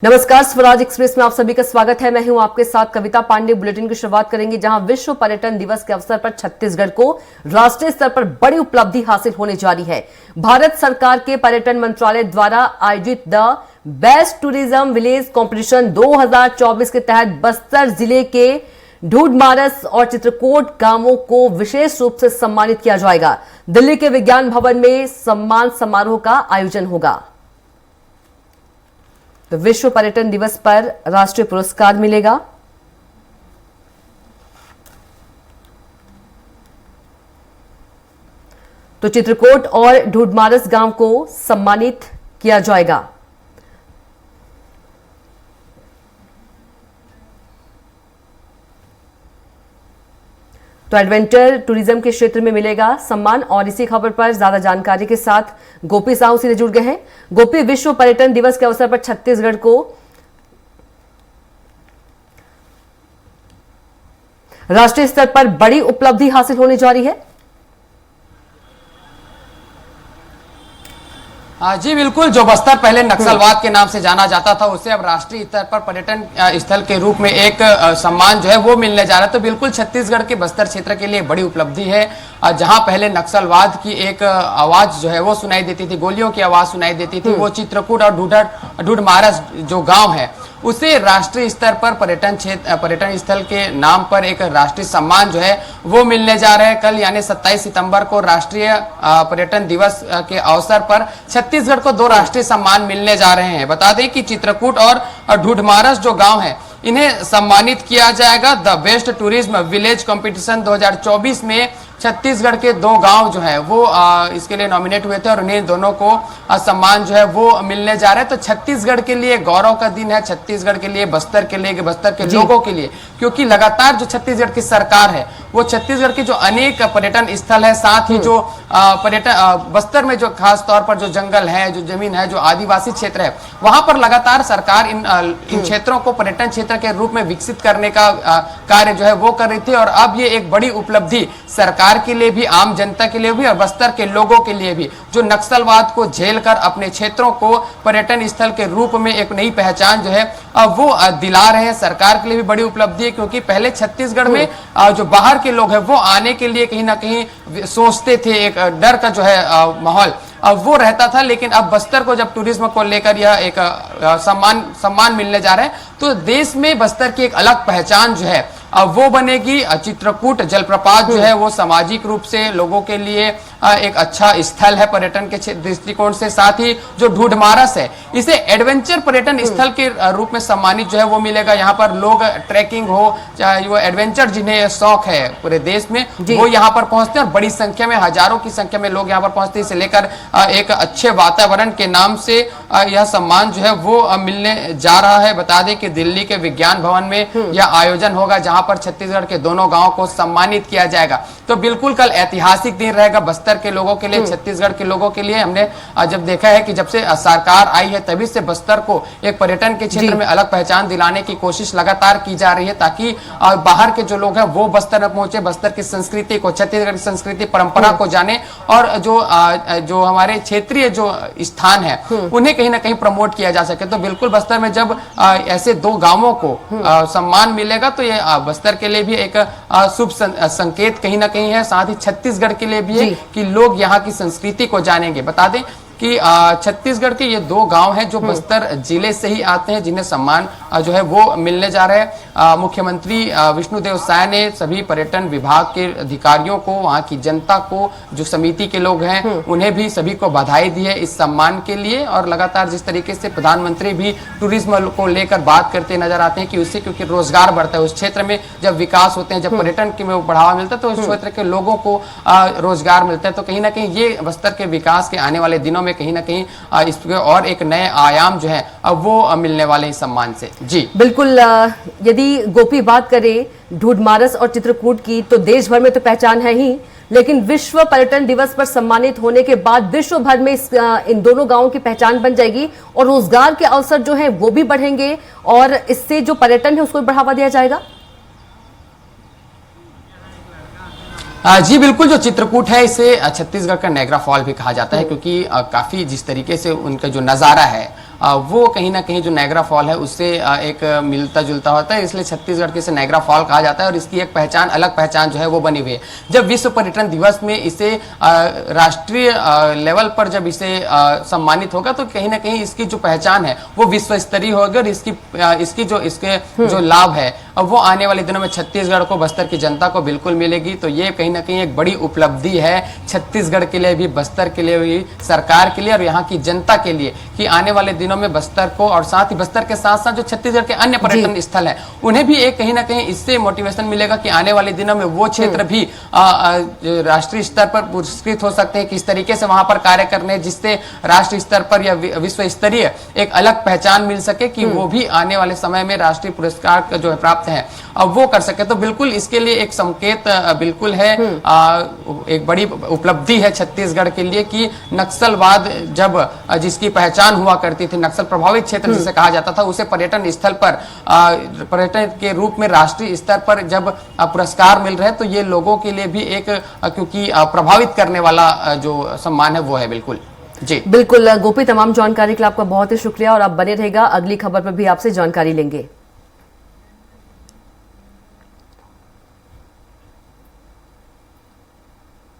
नमस्कार, स्वराज एक्सप्रेस में आप सभी का स्वागत है। मैं हूं आपके साथ कविता पांडे। बुलेटिन की शुरुआत करेंगे जहां विश्व पर्यटन दिवस के अवसर पर छत्तीसगढ़ को राष्ट्रीय स्तर पर बड़ी उपलब्धि हासिल होने जा रही है। भारत सरकार के पर्यटन मंत्रालय द्वारा आयोजित the best tourism village competition 2024 के तहत बस्तर जिले के ढूढ़मारस और चित्रकूट गांवों को विशेष रूप से सम्मानित किया जाएगा। दिल्ली के विज्ञान भवन में सम्मान समारोह का आयोजन होगा। तो विश्व पर्यटन दिवस पर राष्ट्रीय पुरस्कार मिलेगा। तो चित्रकूट और ढूढ़मारस गांव को सम्मानित किया जाएगा। तो एडवेंचर टूरिज्म के क्षेत्र में मिलेगा सम्मान। और इसी खबर पर ज्यादा जानकारी के साथ गोपी साहू सीधे जुड़ गए हैं। गोपी, विश्व पर्यटन दिवस के अवसर पर छत्तीसगढ़ को राष्ट्रीय स्तर पर बड़ी उपलब्धि हासिल होने जा रही है। जी बिल्कुल, जो बस्तर पहले नक्सलवाद के नाम से जाना जाता था उसे अब राष्ट्रीय स्तर पर पर्यटन स्थल के रूप में एक सम्मान जो है वो मिलने जा रहा है। तो बिल्कुल छत्तीसगढ़ के बस्तर क्षेत्र के लिए बड़ी उपलब्धि है। जहां पहले नक्सलवाद की एक आवाज जो है वो सुनाई देती थी, गोलियों की आवाज सुनाई देती थी, वो चित्रकूट और ढूढ़मारस जो गांव है उसे राष्ट्रीय स्तर पर पर्यटन स्थल के नाम पर एक राष्ट्रीय सम्मान जो है वो मिलने जा रहे हैं। कल यानी 27 सितंबर को राष्ट्रीय पर्यटन दिवस के अवसर पर छत्तीसगढ़ को 2 राष्ट्रीय सम्मान मिलने जा रहे हैं। बता दें कि चित्रकूट और ढूढ़मारस जो गांव है इन्हें सम्मानित किया जाएगा। The best tourism village competition 2024 में छत्तीसगढ़ के 2 गांव जो है वो इसके लिए नॉमिनेट हुए थे और उन्हें दोनों को सम्मान जो है वो मिलने जा रहा है। तो छत्तीसगढ़ के लिए गौरव का दिन है, छत्तीसगढ़ के लिए, बस्तर के लिए, बस्तर के लोगों के लिए, क्योंकि लगातार जो छत्तीसगढ़ की सरकार है वो छत्तीसगढ़ के जो अनेक पर्यटन स्थल है, साथ ही जो पर्यटन बस्तर में जो खास तौर पर जो जंगल है, जो जमीन है, जो आदिवासी क्षेत्र है, वहां पर लगातार सरकार इन क्षेत्रों को पर्यटन क्षेत्र के रूप में विकसित करने का कार्य जो है वो कर रही थी। और अब ये एक बड़ी उपलब्धि सरकार के लिए भी, आम जनता के लिए भी और बस्तर के लोगों के लिए भी, जो नक्सलवाद को झेलकर अपने क्षेत्रों को पर्यटन स्थल के रूप में एक नई पहचान जो है वो दिला रहे हैं। सरकार के लिए भी बड़ी उपलब्धि है, क्योंकि पहले छत्तीसगढ़ में जो बाहर के लोग हैं वो आने के लिए कहीं ना कहीं सोचते थे, एक डर का जो है माहौल अब वो रहता था। लेकिन अब बस्तर को जब टूरिज्म को लेकर यह एक सम्मान मिलने जा रहा है तो देश में बस्तर की एक अलग पहचान जो है अब वो बनेगी। चित्रकूट जलप्रपात जो है वो सामाजिक रूप से लोगों के लिए एक अच्छा स्थल है पर्यटन के दृष्टिकोण से। साथ ही जो ढूढ़मारस है इसे एडवेंचर पर्यटन स्थल के रूप में सम्मानित जो है वो मिलेगा। यहाँ पर लोग ट्रैकिंग हो, चाहे वो एडवेंचर जिन्हें शौक है पूरे देश में, वो यहाँ पर पहुंचते हैं और बड़ी संख्या में, हजारों की संख्या में लोग यहाँ पर पहुंचते हैं। इसे लेकर एक अच्छे वातावरण के नाम से यह सम्मान जो है वो मिलने जा रहा है। बता दें कि दिल्ली के विज्ञान भवन में यह आयोजन होगा जहां पर छत्तीसगढ़ के दोनों गांवों को सम्मानित किया जाएगा। तो बिल्कुल कल ऐतिहासिक दिन रहेगा बस्तर के लोगों के लिए, छत्तीसगढ़ के लोगों के लिए। हमने जब देखा है कि जब से सरकार आई है तभी से बस्तर को एक पर्यटन के क्षेत्र में अलग पहचान दिलाने की कोशिश लगातार की जा रही है, ताकि बाहर के जो लोग हैं वो बस्तर में पहुंचे, बस्तर की संस्कृति को, छत्तीसगढ़ की संस्कृति परंपरा को जाने और जो हमारे क्षेत्रीय जो स्थान है उन्हें कहीं ना कहीं प्रमोट किया जा सके। तो बिल्कुल बस्तर में जब ऐसे 2 गांवों को सम्मान मिलेगा तो ये बस्तर के लिए भी एक शुभ संकेत कहीं ना कहीं है, साथ ही छत्तीसगढ़ के लिए भी है कि लोग यहाँ की संस्कृति को जानेंगे। बता दें कि छत्तीसगढ़ के ये 2 गांव हैं जो बस्तर जिले से ही आते हैं, जिन्हें सम्मान जो है वो मिलने जा रहे हैं। मुख्यमंत्री विष्णुदेव साय ने सभी पर्यटन विभाग के अधिकारियों को, वहां की जनता को, जो समिति के लोग हैं उन्हें भी सभी को बधाई दी है इस सम्मान के लिए। और लगातार जिस तरीके से प्रधानमंत्री भी टूरिज्म को लेकर बात करते नजर आते हैं कि उससे क्योंकि रोजगार बढ़ता है उस क्षेत्र में, जब विकास होते हैं, जब पर्यटन के में बढ़ावा मिलता है तो उस क्षेत्र के लोगों को रोजगार मिलता है। तो कहीं ना कहीं ये बस्तर के विकास के आने वाले दिनों में कहीं ना कहीं इसके और एक नए आयाम जो है अब वो मिलने वाले इस सम्मान से। जी बिल्कुल। यदि गोपी बात करें ढूढ़मारस और चित्रकूट की तो देश भर में तो पहचान है ही, लेकिन विश्व पर्यटन दिवस पर सम्मानित होने के बाद विश्व भर में इन दोनों गांवों की पहचान बन जाएगी और रोजगार के अवसर जो है वो भी बढ़ेंगे और इससे जो पर्यटन है उसको बढ़ावा दिया जाएगा। जी बिल्कुल, जो चित्रकूट है इसे छत्तीसगढ़ का नायग्रा फॉल भी कहा जाता है, क्योंकि काफी जिस तरीके से उनका जो नजारा है वो कहीं ना कहीं जो नायग्रा फॉल है उससे एक मिलता जुलता होता है, इसलिए छत्तीसगढ़ के इसे नायग्रा फॉल कहा जाता है और इसकी एक पहचान, अलग पहचान जो है वो बनी हुई है। जब विश्व पर्यटन दिवस में इसे राष्ट्रीय लेवल पर जब इसे सम्मानित होगा तो कहीं ना कहीं इसकी जो पहचान है वो विश्व स्तरीय होगी और इसके जो लाभ है अब वो आने वाले दिनों में छत्तीसगढ़ को, बस्तर की जनता को बिल्कुल मिलेगी। तो ये कहीं ना कहीं एक बड़ी उपलब्धि है छत्तीसगढ़ के लिए भी, बस्तर के लिए भी, सरकार के लिए और यहाँ की जनता के लिए कि आने वाले दिनों में बस्तर को और साथ ही बस्तर के साथ साथ जो छत्तीसगढ़ के अन्य पर्यटन स्थल है उन्हें भी एक कहीं ना कहीं इससे मोटिवेशन मिलेगा कि आने वाले दिनों में वो क्षेत्र भी राष्ट्रीय स्तर पर पुरस्कृत हो सकते हैं, किस तरीके से वहां पर कार्य करने जिससे राष्ट्रीय स्तर पर या विश्व स्तरीय एक अलग पहचान मिल सके कि वो भी आने वाले समय में राष्ट्रीय पुरस्कार का जो है प्राप्त है अब वो कर सके। तो बिल्कुल इसके लिए एक संकेत बिल्कुल है, एक बड़ी उपलब्धि है छत्तीसगढ़ के लिए कि नक्सलवाद जब जिसकी पहचान हुआ करती थी, नक्सल प्रभावित क्षेत्र जिसे कहा जाता था, उसे पर्यटन स्थल पर पर्यटन के रूप में राष्ट्रीय स्तर पर जब पुरस्कार मिल रहे हैं तो ये लोगों के लिए भी एक क्योंकि प्रभावित करने वाला जो सम्मान है वो है। बिल्कुल जी, बिल्कुल गोपी, तमाम जानकारी के लिए आपका बहुत ही शुक्रिया और आप बने रहेगा, अगली खबर पर भी आपसे जानकारी लेंगे।